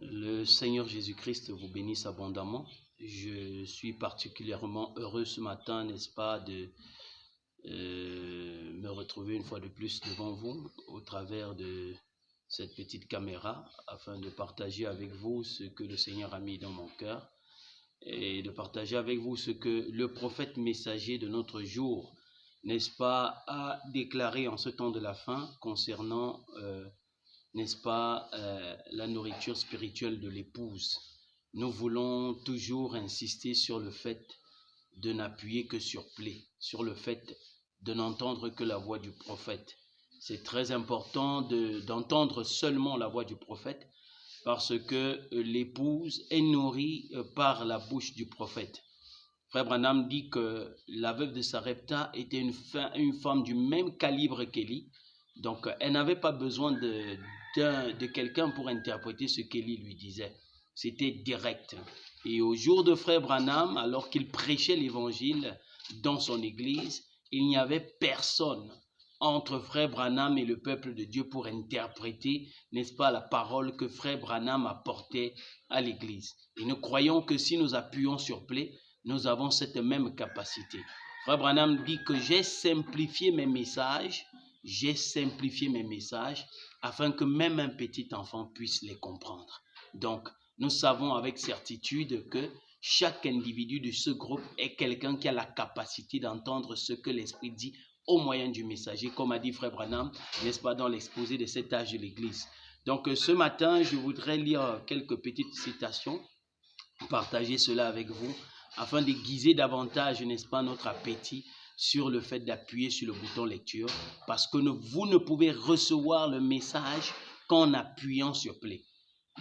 Le Seigneur Jésus-Christ vous bénisse abondamment. Je suis particulièrement heureux ce matin, n'est-ce pas, de me retrouver une fois de plus devant vous au travers de cette petite caméra afin de partager avec vous ce que le Seigneur a mis dans mon cœur et de partager avec vous ce que le prophète messager de notre jour, n'est-ce pas, a déclaré en ce temps de la fin concernant n'est-ce pas, la nourriture spirituelle de l'épouse. Nous voulons toujours insister sur le fait de n'appuyer que sur plaie, sur le fait de n'entendre que la voix du prophète. C'est très important d'entendre seulement la voix du prophète parce que l'épouse est nourrie par la bouche du prophète. Frère Branham dit que la veuve de Sarepta était une femme du même calibre qu'Élie. Donc, elle n'avait pas besoin de quelqu'un pour interpréter ce qu'Élie lui disait. C'était direct. Et au jour de Frère Branham, alors qu'il prêchait l'évangile dans son église, il n'y avait personne entre Frère Branham et le peuple de Dieu pour interpréter, n'est-ce pas, la parole que Frère Branham apportait à l'église. Et nous croyons que si nous appuyons sur plaie, nous avons cette même capacité. Frère Branham dit que j'ai simplifié mes messages afin que même un petit enfant puisse les comprendre. Donc, nous savons avec certitude que chaque individu de ce groupe est quelqu'un qui a la capacité d'entendre ce que l'Esprit dit au moyen du messager, comme a dit Frère Branham, n'est-ce pas, dans l'exposé de cet âge de l'Église. Donc, ce matin, je voudrais lire quelques petites citations, partager cela avec vous, afin d'aiguiser davantage, n'est-ce pas, notre appétit sur le fait d'appuyer sur le bouton lecture, parce que vous ne pouvez recevoir le message qu'en appuyant sur play.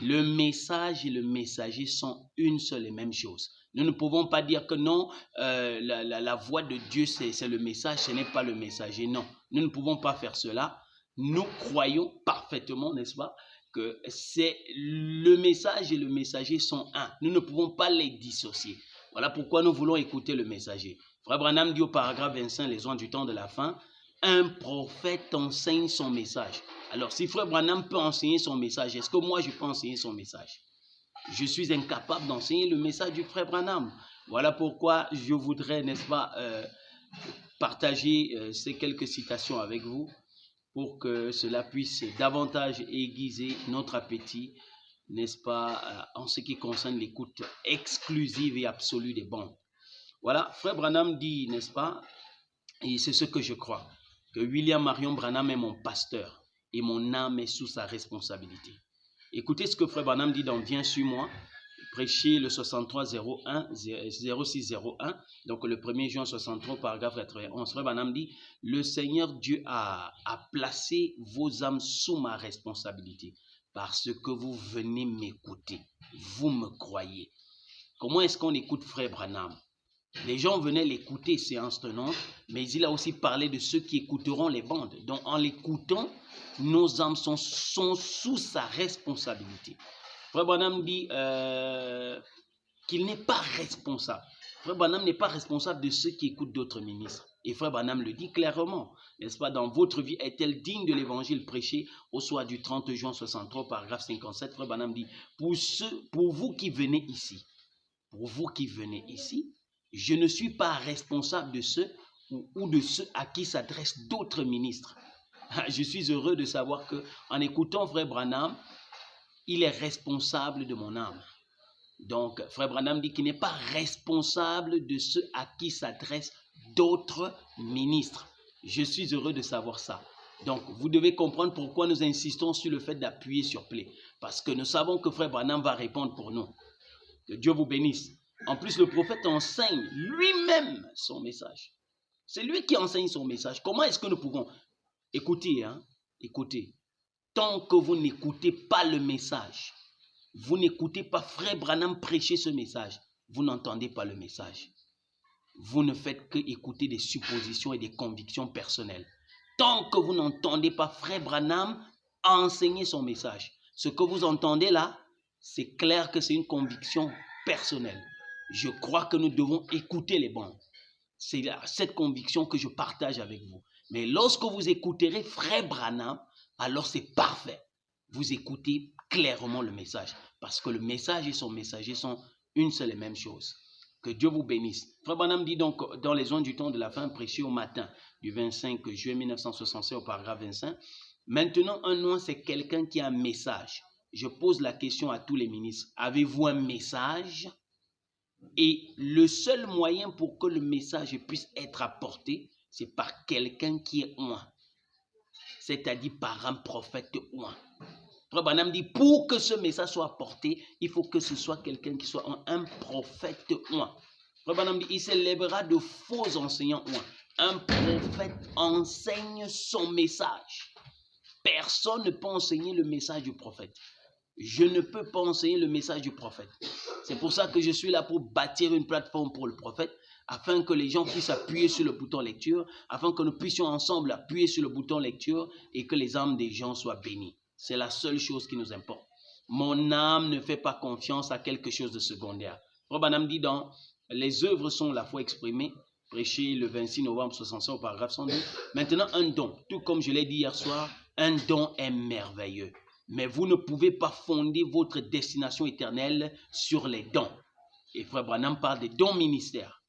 Le message et le messager sont une seule et même chose. Nous ne pouvons pas dire que non, la voix de Dieu c'est le message, ce n'est pas le messager. Non, nous ne pouvons pas faire cela. Nous croyons parfaitement, n'est-ce pas, que c'est le message et le messager sont un. Nous ne pouvons pas les dissocier. Voilà pourquoi nous voulons écouter le messager. Frère Branham dit au paragraphe 25, les oins du temps de la fin, un prophète enseigne son message. Alors, si Frère Branham peut enseigner son message, est-ce que moi je peux enseigner son message? Je suis incapable d'enseigner le message du Frère Branham. Voilà pourquoi je voudrais, n'est-ce pas, partager ces quelques citations avec vous pour que cela puisse davantage aiguiser notre appétit, n'est-ce pas, en ce qui concerne l'écoute exclusive et absolue des bons. Voilà, Frère Branham dit, n'est-ce pas, et c'est ce que je crois, que William Marion Branham est mon pasteur et mon âme est sous sa responsabilité. Écoutez ce que Frère Branham dit dans Viens sur moi, prêché le 0601, donc le 1er juin 63, paragraphe 91. Frère Branham dit, le Seigneur Dieu a placé vos âmes sous ma responsabilité parce que vous venez m'écouter, vous me croyez. Comment est-ce qu'on écoute Frère Branham? Les gens venaient l'écouter séance tenante, mais il a aussi parlé de ceux qui écouteront les bandes. Donc en l'écoutant, nos âmes sont sous sa responsabilité. Frère Branham dit qu'il n'est pas responsable. Frère Branham n'est pas responsable de ceux qui écoutent d'autres ministres. Et Frère Branham le dit clairement, n'est-ce pas, dans votre vie est-elle digne de l'évangile prêché au soir du 30 juin 63, paragraphe 57, Frère Branham dit, pour vous qui venez ici, je ne suis pas responsable de ceux ou de ceux à qui s'adressent d'autres ministres. Je suis heureux de savoir qu'en écoutant Frère Branham, il est responsable de mon âme. Donc, Frère Branham dit qu'il n'est pas responsable de ceux à qui s'adressent d'autres ministres. Je suis heureux de savoir ça. Donc, vous devez comprendre pourquoi nous insistons sur le fait d'appuyer sur play. Parce que nous savons que Frère Branham va répondre pour nous. Que Dieu vous bénisse. En plus, le prophète enseigne lui-même son message. C'est lui qui enseigne son message. Comment est-ce que nous pouvons écouter, écoutez. Tant que vous n'écoutez pas le message, vous n'écoutez pas Frère Branham prêcher ce message, vous n'entendez pas le message. Vous ne faites que écouter des suppositions et des convictions personnelles. Tant que vous n'entendez pas Frère Branham enseigner son message, ce que vous entendez là, c'est clair que c'est une conviction personnelle. Je crois que nous devons écouter les bons. C'est cette conviction que je partage avec vous. Mais lorsque vous écouterez Frère Branham, alors c'est parfait. Vous écoutez clairement le message. Parce que le message et son messager sont une seule et même chose. Que Dieu vous bénisse. Frère Branham dit donc dans les ondes du temps de la fin, prêché au matin du 25 juillet 1965 au paragraphe 25. Maintenant, un noir, c'est quelqu'un qui a un message. Je pose la question à tous les ministres. Avez-vous un message? Et le seul moyen pour que le message puisse être apporté, c'est par quelqu'un qui est oint. C'est-à-dire par un prophète oint. Frère Branham dit, pour que ce message soit apporté, il faut que ce soit quelqu'un qui soit un prophète oint. Frère Branham dit, il s'élèvera de faux enseignants oint. Un prophète enseigne son message. Personne ne peut enseigner le message du prophète. Je ne peux pas enseigner le message du prophète. C'est pour ça que je suis là pour bâtir une plateforme pour le prophète, afin que les gens puissent appuyer sur le bouton lecture, afin que nous puissions ensemble appuyer sur le bouton lecture et que les âmes des gens soient bénies. C'est la seule chose qui nous importe. Mon âme ne fait pas confiance à quelque chose de secondaire. Branham dit dans les œuvres sont la foi exprimée, prêché le 26 novembre 65 au paragraphe 102. Maintenant, un don, tout comme je l'ai dit hier soir, un don est merveilleux. Mais vous ne pouvez pas fonder votre destination éternelle sur les dons. Et Frère Branham parle des dons ministères.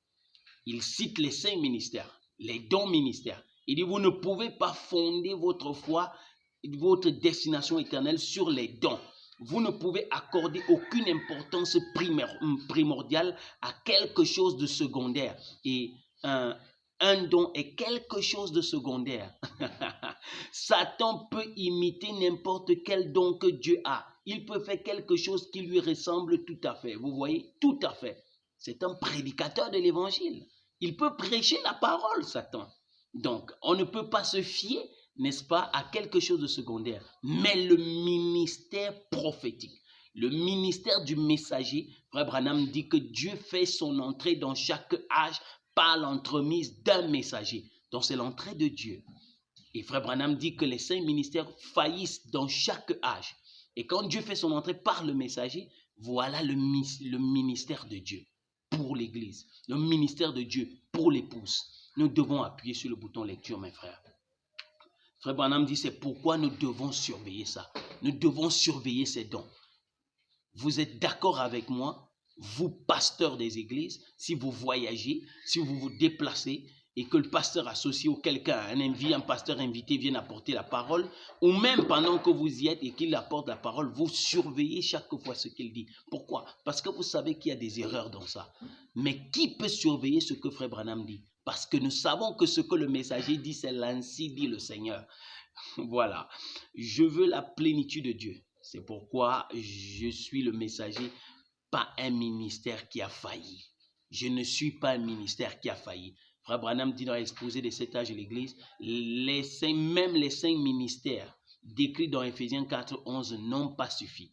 Il cite les 5 ministères, les dons ministères. Il dit, vous ne pouvez pas fonder votre foi, votre destination éternelle sur les dons. Vous ne pouvez accorder aucune importance primordiale à quelque chose de secondaire. Et un don est quelque chose de secondaire. Satan peut imiter n'importe quel don que Dieu a. Il peut faire quelque chose qui lui ressemble tout à fait. Vous voyez, tout à fait. C'est un prédicateur de l'évangile. Il peut prêcher la parole, Satan. Donc, on ne peut pas se fier, n'est-ce pas, à quelque chose de secondaire. Mais le ministère prophétique, le ministère du messager, Frère Branham dit que Dieu fait son entrée dans chaque âge par l'entremise d'un messager. Donc, c'est l'entrée de Dieu. Et Frère Branham dit que les 5 ministères faillissent dans chaque âge. Et quand Dieu fait son entrée par le messager, voilà le ministère de Dieu pour l'Église, le ministère de Dieu pour l'épouse. Nous devons appuyer sur le bouton lecture, mes frères. Frère Branham dit, c'est pourquoi nous devons surveiller ça. Nous devons surveiller ces dons. Vous êtes d'accord avec moi, vous, pasteurs des églises, si vous voyagez, si vous vous déplacez, et que le pasteur associé ou quelqu'un, un pasteur invité vienne apporter la parole, ou même pendant que vous y êtes et qu'il apporte la parole, vous surveillez chaque fois ce qu'il dit. Pourquoi? Parce que vous savez qu'il y a des erreurs dans ça. Mais qui peut surveiller ce que Frère Branham dit? Parce que nous savons que ce que le messager dit, c'est l'ainsi dit le Seigneur. Voilà. Je veux la plénitude de Dieu. C'est pourquoi je suis le messager, pas un ministère qui a failli. Je ne suis pas un ministère qui a failli. Frère Branham dit dans l'exposé des 7 âges de l'Église, même les 5 ministères décrits dans Éphésiens 4, 11 n'ont pas suffi.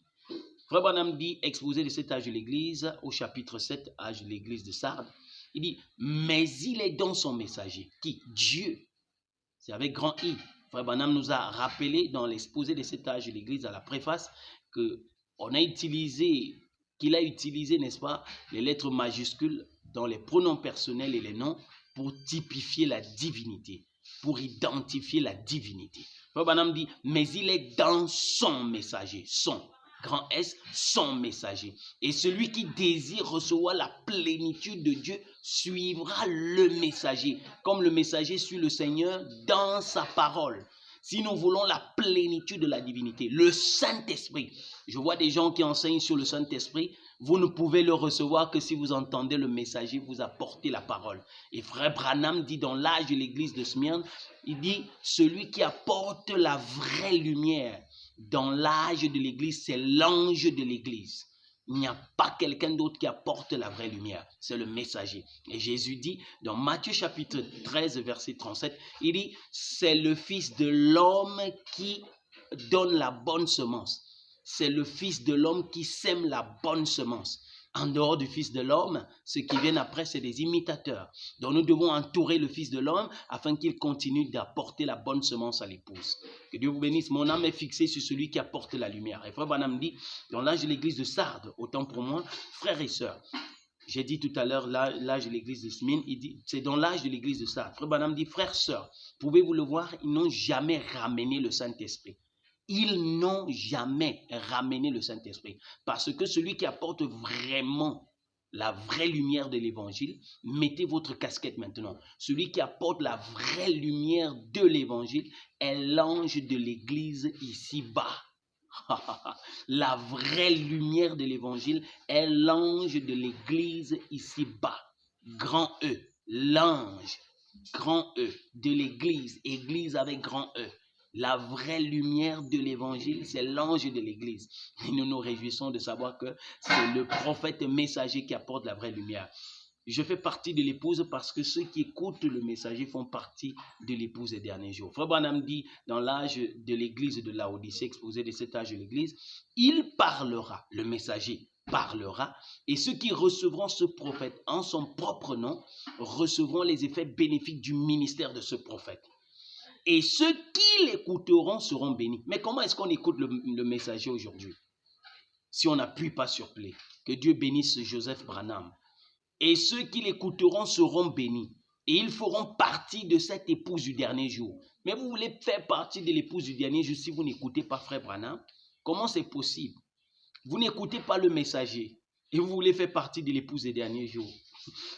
Frère Branham dit, exposé des 7 âges de l'Église, au chapitre 7, âge de l'Église de Sardes, il dit, mais il est dans son messager. Qui? Dieu. C'est avec grand I. Frère Branham nous a rappelé dans l'exposé des 7 âges de l'Église à la préface qu'il a utilisé, n'est-ce pas, les lettres majuscules dans les pronoms personnels et les noms pour typifier la divinité, pour identifier la divinité. Frère Branham dit, mais il est dans son messager, son, grand S, son messager. Et celui qui désire recevoir la plénitude de Dieu suivra le messager, comme le messager suit le Seigneur dans sa parole. Si nous voulons la plénitude de la divinité, le Saint-Esprit, je vois des gens qui enseignent sur le Saint-Esprit, vous ne pouvez le recevoir que si vous entendez le messager vous apporter la parole. Et Frère Branham dit dans l'âge de l'église de Smyrne, il dit, celui qui apporte la vraie lumière dans l'âge de l'église, c'est l'ange de l'église. Il n'y a pas quelqu'un d'autre qui apporte la vraie lumière, c'est le messager. Et Jésus dit dans Matthieu chapitre 13, verset 37, il dit, c'est le Fils de l'homme qui donne la bonne semence. C'est le Fils de l'homme qui sème la bonne semence. En dehors du Fils de l'homme, ceux qui viennent après, c'est des imitateurs. Donc nous devons entourer le Fils de l'homme afin qu'il continue d'apporter la bonne semence à l'épouse. Que Dieu vous bénisse. Mon âme est fixée sur celui qui apporte la lumière. Et Frère Branham dit, dans l'âge de l'église de Sardes, autant pour moi, frères et sœurs, j'ai dit tout à l'heure l'âge de l'église de Smyrne, il dit, c'est dans l'âge de l'église de Sardes. Frère Branham dit, frères, sœurs, pouvez-vous le voir, ils n'ont jamais ramené le Saint-Esprit. ils n'ont jamais ramené le Saint-Esprit. Parce que celui qui apporte vraiment la vraie lumière de l'évangile, mettez votre casquette maintenant. Celui qui apporte la vraie lumière de l'évangile est l'ange de l'église ici-bas. La vraie lumière de l'évangile est l'ange de l'église ici-bas. Grand E, l'ange, grand E, de l'église, église avec grand E. La vraie lumière de l'évangile, c'est l'ange de l'église. Et nous nous réjouissons de savoir que c'est le prophète messager qui apporte la vraie lumière. Je fais partie de l'épouse parce que ceux qui écoutent le messager font partie de l'épouse des derniers jours. Frère Branham dit, dans l'âge de l'église de Laodicée, exposé de cet âge de l'église, il parlera, le messager parlera, et ceux qui recevront ce prophète en son propre nom recevront les effets bénéfiques du ministère de ce prophète. Et ceux qui l'écouteront seront bénis. Mais comment est-ce qu'on écoute le messager aujourd'hui? Si on n'appuie pas sur play. Que Dieu bénisse Joseph Branham. Et ceux qui l'écouteront seront bénis. Et ils feront partie de cette épouse du dernier jour. Mais vous voulez faire partie de l'épouse du dernier jour si vous n'écoutez pas Frère Branham? Comment c'est possible? Vous n'écoutez pas le messager. Et vous voulez faire partie de l'épouse des derniers jours.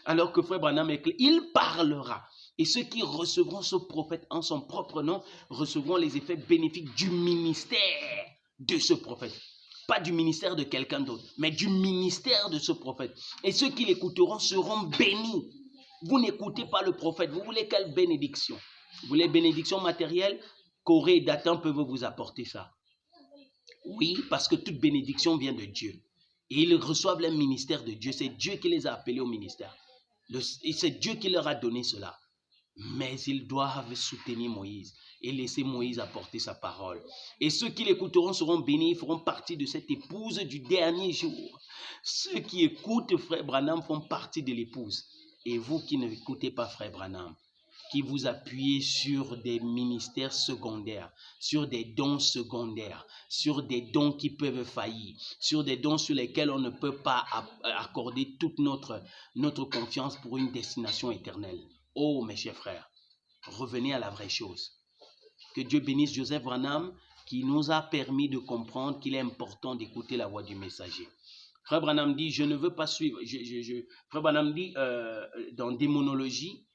Alors que Frère Branham est clair, il parlera. Et ceux qui recevront ce prophète en son propre nom recevront les effets bénéfiques du ministère de ce prophète. Pas du ministère de quelqu'un d'autre, mais du ministère de ce prophète. Et ceux qui l'écouteront seront bénis. Vous n'écoutez pas le prophète. Vous voulez quelle bénédiction? Vous voulez bénédiction matérielle? Corée et Dathan peuvent vous apporter ça. Oui, parce que toute bénédiction vient de Dieu. Et ils reçoivent le ministère de Dieu. C'est Dieu qui les a appelés au ministère. Et c'est Dieu qui leur a donné cela. Mais ils doivent soutenir Moïse et laisser Moïse apporter sa parole. Et ceux qui l'écouteront seront bénis, feront partie de cette épouse du dernier jour. Ceux qui écoutent Frère Branham font partie de l'épouse. Et vous qui n'écoutez pas Frère Branham, qui vous appuyez sur des ministères secondaires, sur des dons secondaires, sur des dons qui peuvent faillir, sur des dons sur lesquels on ne peut pas accorder toute notre confiance pour une destination éternelle. Oh, mes chers frères, revenez à la vraie chose. Que Dieu bénisse Joseph Branham qui nous a permis de comprendre qu'il est important d'écouter la voix du messager. Frère Branham dit, je ne veux pas suivre. Frère Branham dit, dans Démonologie,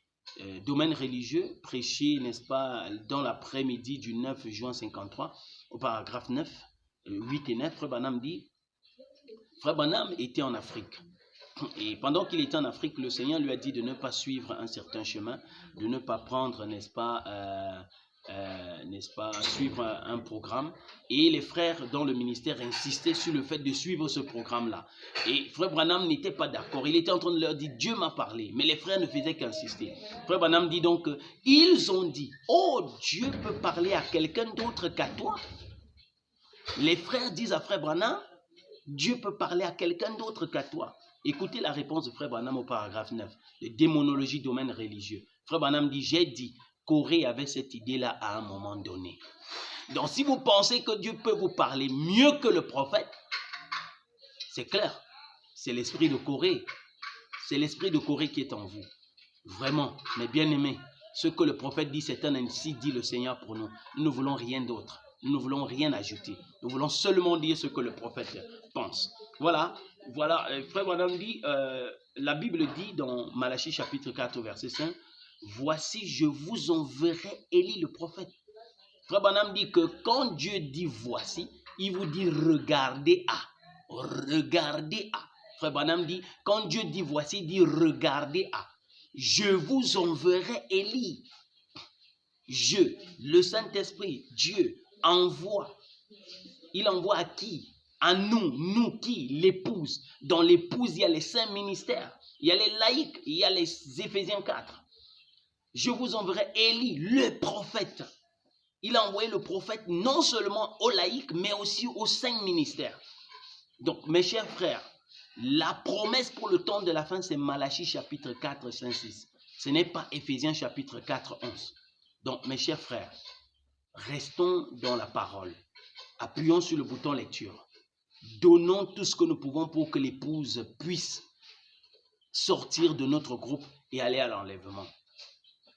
domaine religieux, prêché, n'est-ce pas, dans l'après-midi du 9 juin 53, au paragraphe 9, 8 et 9, Frère Branham dit, Frère Branham était en Afrique. Et pendant qu'il était en Afrique, le Seigneur lui a dit de ne pas suivre un certain chemin, de ne pas prendre, n'est-ce pas, suivre un programme. Et les frères dans le ministère insistaient sur le fait de suivre ce programme-là. Et Frère Branham n'était pas d'accord. Il était en train de leur dire, Dieu m'a parlé. Mais les frères ne faisaient qu'insister. Frère Branham dit donc, ils ont dit, oh, Dieu peut parler à quelqu'un d'autre qu'à toi. Les frères disent à Frère Branham, Dieu peut parler à quelqu'un d'autre qu'à toi. Écoutez la réponse de Frère Branham au paragraphe 9, de Démonologie, domaine religieux. Frère Branham dit, j'ai dit, Corée avait cette idée-là à un moment donné. Donc si vous pensez que Dieu peut vous parler mieux que le prophète, c'est clair, c'est l'esprit de Corée. C'est l'esprit de Corée qui est en vous. Vraiment, mes bien-aimés, ce que le prophète dit, c'est un ainsi dit le Seigneur pour nous. Nous ne voulons rien d'autre. Nous ne voulons rien ajouter. Nous voulons seulement dire ce que le prophète pense. Voilà, Frère Branham dit, la Bible dit dans Malachie chapitre 4 verset 5, voici je vous enverrai Élie le prophète. Frère Branham dit que quand Dieu dit voici, il vous dit regardez à. Regardez à. Frère Branham dit, quand Dieu dit voici, il dit regardez à. Je vous enverrai Élie. Je, le Saint-Esprit, Dieu, envoie. Il envoie à qui? À nous qui? L'épouse. Dans l'épouse, il y a les saints ministères. Il y a les laïcs, il y a les Éphésiens 4. Je vous enverrai Élie, le prophète. Il a envoyé le prophète non seulement aux laïcs, mais aussi aux saints ministères. Donc, mes chers frères, la promesse pour le temps de la fin, c'est Malachie chapitre 4, 5, 6. Ce n'est pas Éphésiens chapitre 4, 11. Donc, mes chers frères, restons dans la parole. Appuyons sur le bouton lecture. Donnons tout ce que nous pouvons pour que l'épouse puisse sortir de notre groupe et aller à l'enlèvement.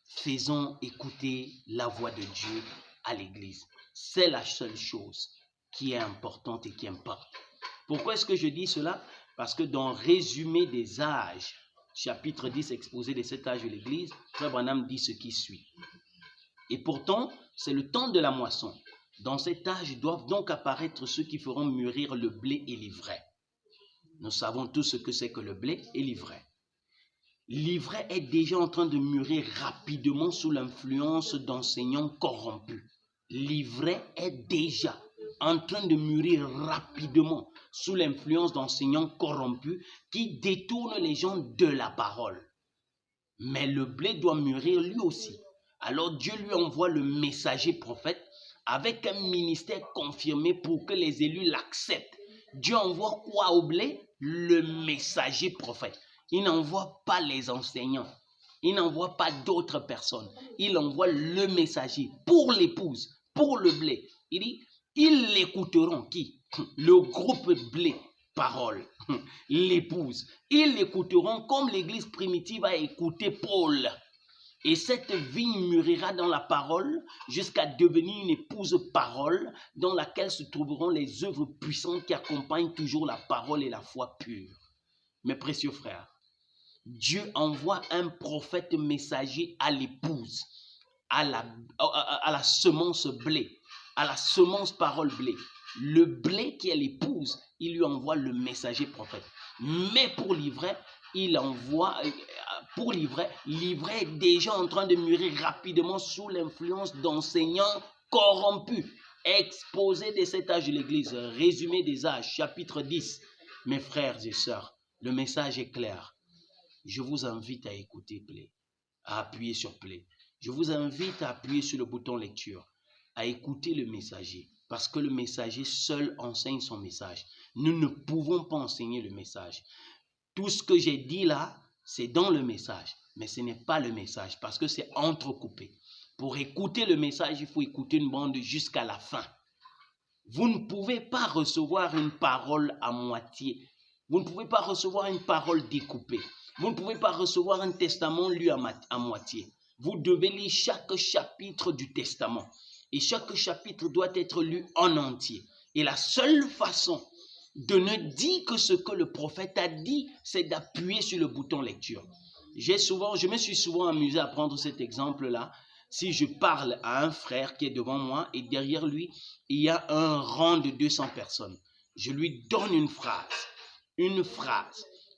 Faisons écouter la voix de Dieu à l'église. C'est la seule chose qui est importante et qui importe. Pourquoi est-ce que je dis cela? Parce que dans Résumé des âges, chapitre 10, exposé des 7 âges de l'Église, Frère Branham dit ce qui suit. Et pourtant, c'est le temps de la moisson. Dans cet âge doivent donc apparaître ceux qui feront mûrir le blé et l'ivraie. Nous savons tous ce que c'est que le blé et l'ivraie. L'ivraie est déjà en train de mûrir rapidement sous l'influence d'enseignants corrompus. L'ivraie est déjà en train de mûrir rapidement sous l'influence d'enseignants corrompus qui détournent les gens de la parole. Mais le blé doit mûrir lui aussi. Alors Dieu lui envoie le messager prophète avec un ministère confirmé pour que les élus l'acceptent. Dieu envoie quoi au blé? Le messager prophète. Il n'envoie pas les enseignants. Il n'envoie pas d'autres personnes. Il envoie le messager pour l'épouse, pour le blé. Il dit, ils l'écouteront. Qui? Le groupe blé, parole, l'épouse. Ils l'écouteront comme l'église primitive a écouté Paul. Et cette vigne mûrira dans la parole jusqu'à devenir une épouse parole dans laquelle se trouveront les œuvres puissantes qui accompagnent toujours la parole et la foi pure. Mes précieux frères, Dieu envoie un prophète messager à l'épouse, à la semence blé, à la semence parole blé. Le blé qui est l'épouse, il lui envoie le messager prophète. Mais pour l'ivraie, il envoie, pour l'ivraie est déjà en train de mûrir rapidement sous l'influence d'enseignants corrompus. Exposé de cet âge de l'Église, Résumé des âges, chapitre 10. Mes frères et sœurs, le message est clair. Je vous invite à écouter Play, à appuyer sur Play. Je vous invite à appuyer sur le bouton lecture, à écouter le messager, parce que le messager seul enseigne son message. Nous ne pouvons pas enseigner le message. Tout ce que j'ai dit là, c'est dans le message, mais ce n'est pas le message, parce que c'est entrecoupé. Pour écouter le message, il faut écouter une bande jusqu'à la fin. Vous ne pouvez pas recevoir une parole à moitié. Vous ne pouvez pas recevoir une parole découpée. Vous ne pouvez pas recevoir un testament lu à moitié. Vous devez lire chaque chapitre du testament. Et chaque chapitre doit être lu en entier. Et la seule façon de ne dire que ce que le prophète a dit, c'est d'appuyer sur le bouton lecture. Je me suis souvent amusé à prendre cet exemple-là. Si je parle à un frère qui est devant moi et derrière lui, il y a un rang de 200 personnes. Je lui donne une phrase,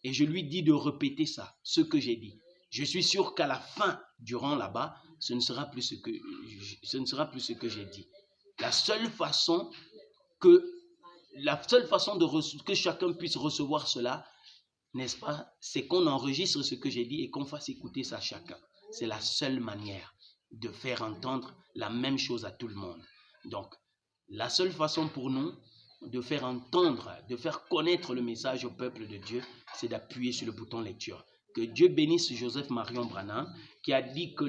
et je lui dis de répéter ça, ce que j'ai dit. Je suis sûr qu'à la fin du rang là-bas, ce ne sera plus ce que j'ai dit. La seule façon que chacun puisse recevoir cela, n'est-ce pas, c'est qu'on enregistre ce que j'ai dit et qu'on fasse écouter ça à chacun. C'est la seule manière de faire entendre la même chose à tout le monde. Donc, la seule façon pour nous de faire entendre, de faire connaître le message au peuple de Dieu, c'est d'appuyer sur le bouton lecture. Que Dieu bénisse Joseph Marion Branham, qui a dit que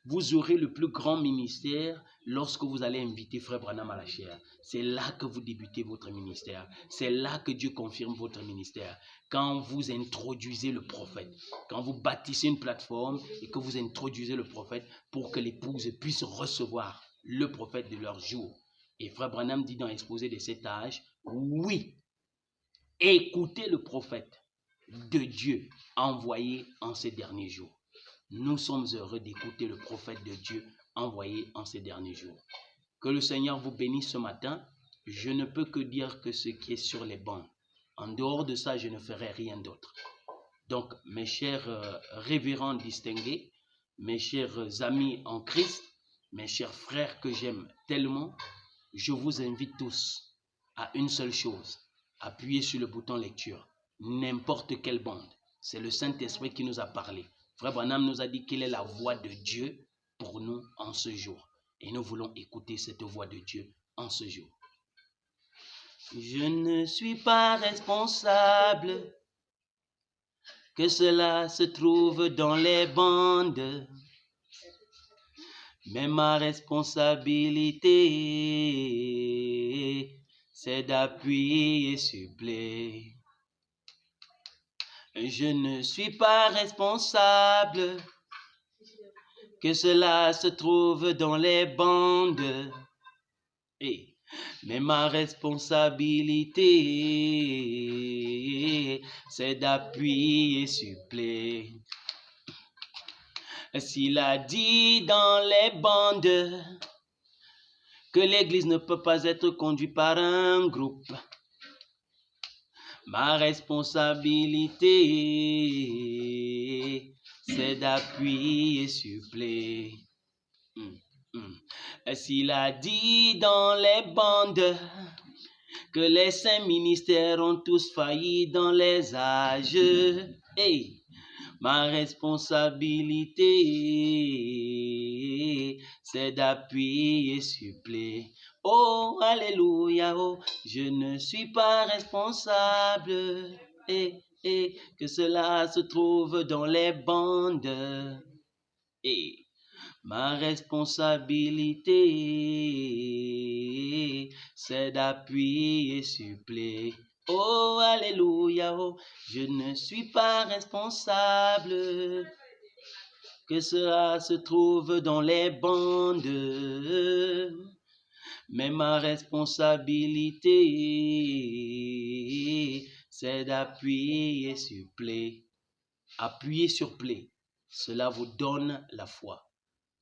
vous aurez le plus grand ministère lorsque vous allez inviter Frère Branham à la chaire. C'est là que vous débutez votre ministère. C'est là que Dieu confirme votre ministère. Quand vous introduisez le prophète, quand vous bâtissez une plateforme et que vous introduisez le prophète pour que l'épouse puisse recevoir le prophète de leur jour. Et Frère Branham dit dans l'exposé de cet âge, oui, écoutez le prophète de Dieu envoyé en ces derniers jours. Nous sommes heureux d'écouter le prophète de Dieu envoyé en ces derniers jours. Que le Seigneur vous bénisse ce matin. Je ne peux que dire que ce qui est sur les bancs. En dehors de ça, je ne ferai rien d'autre. Donc, mes chers révérends distingués, mes chers amis en Christ, mes chers frères que j'aime tellement, je vous invite tous à une seule chose, appuyez sur le bouton lecture, n'importe quelle bande. C'est le Saint-Esprit qui nous a parlé. Frère Branham nous a dit quelle est la voix de Dieu pour nous en ce jour. Et nous voulons écouter cette voix de Dieu en ce jour. Je ne suis pas responsable que cela se trouve dans les bandes. Mais ma responsabilité, c'est d'appuyer sur play. Je ne suis pas responsable que cela se trouve dans les bandes. Mais ma responsabilité, c'est d'appuyer, suppléer. S'il a dit dans les bandes que l'Église ne peut pas être conduite par un groupe, ma responsabilité, c'est d'appuyer, suppléer. S'il a dit dans les bandes que les saints ministères ont tous failli dans les âges, ma responsabilité, c'est d'appuyer, suppléer. Oh, alléluia, oh, je ne suis pas responsable, que cela se trouve dans les bandes. Ma responsabilité, c'est d'appuyer, suppléer. Oh, alléluia, oh, je ne suis pas responsable, que cela se trouve dans les bandes. Mais ma responsabilité, c'est d'appuyer, suppléer. Appuyer, suppléer, cela vous donne la foi.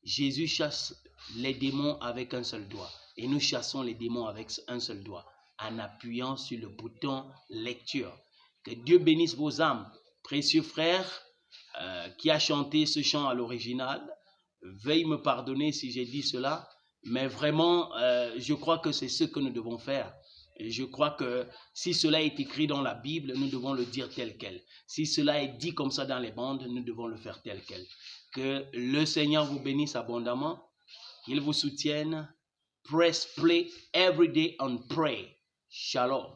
Jésus chasse les démons avec un seul doigt et nous chassons les démons avec un seul doigt en appuyant sur le bouton lecture. Que Dieu bénisse vos âmes. Précieux frère qui a chanté ce chant à l'original, veuille me pardonner si j'ai dit cela, mais vraiment je crois que c'est ce que nous devons faire. Et je crois que si cela est écrit dans la Bible, nous devons le dire tel quel. Si cela est dit comme ça dans les bandes, nous devons le faire tel quel. Que le Seigneur vous bénisse abondamment, qu'il vous soutienne. Press play every day and pray. Shalom.